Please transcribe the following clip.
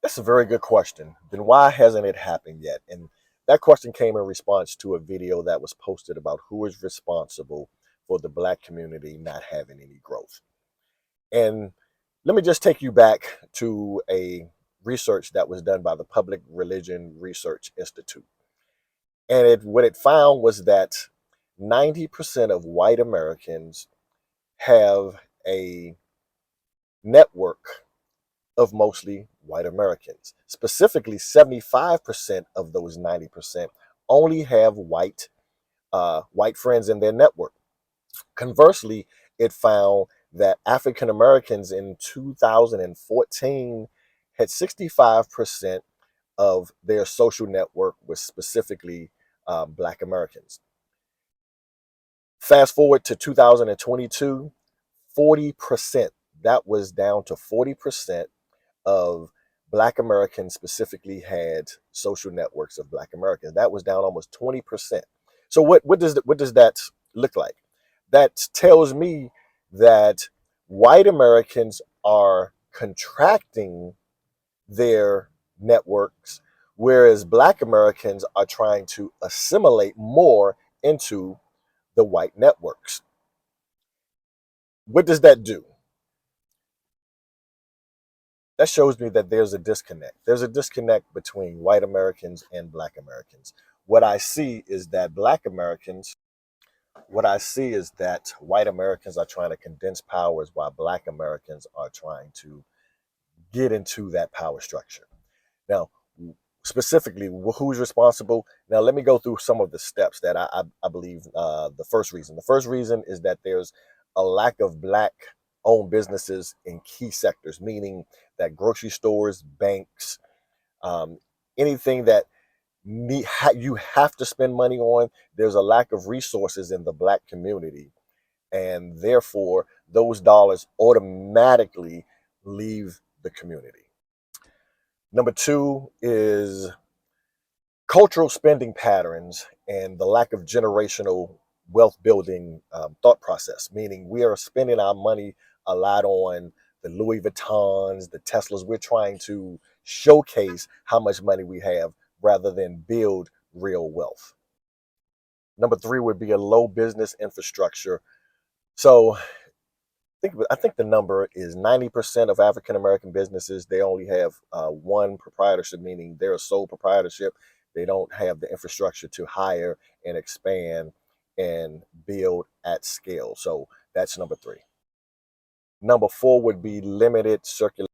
That's a very good question. Then why hasn't it happened yet? And that question came in response to a video that was posted about who is responsible for the Black community not having any growth. And let me just take you back to a research that was done by the Public Religion Research Institute. And what it found was that 90% of white Americans have a network of mostly white Americans. Specifically, 75% of those 90% only have white friends in their network. Conversely, it found that African Americans in 2014 had 65% of their social network was specifically Black Americans. Fast forward to 2022, 40%. That was down to 40% of Black Americans specifically had social networks of Black Americans. That was down almost 20%. So what does that look like? That tells me that white Americans are contracting their networks, whereas Black Americans are trying to assimilate more into the white networks. What does that do? That shows me that there's a disconnect. There's a disconnect between white Americans and Black Americans. What I see is that what I see is that white Americans are trying to condense powers while Black Americans are trying to get into that power structure. Now, specifically, who's responsible? Now, let me go through some of the steps that I believe the first reason. The first reason is that there's a lack of Black owned businesses in key sectors, meaning that grocery stores, banks, um, anything that you have to spend money on, there's a lack of resources in the Black community. And therefore, those dollars automatically leave the community. Number two is cultural spending patterns and the lack of generational wealth building thought process, meaning we are spending our money a lot on the Louis Vuittons, the Teslas. We're trying to showcase how much money we have rather than build real wealth. Number three would be a low business infrastructure. So I think the number is 90% of African American businesses, they only have one proprietorship, meaning they're a sole proprietorship. They don't have the infrastructure to hire and expand and build at scale. So that's number three. Number four would be limited circulation.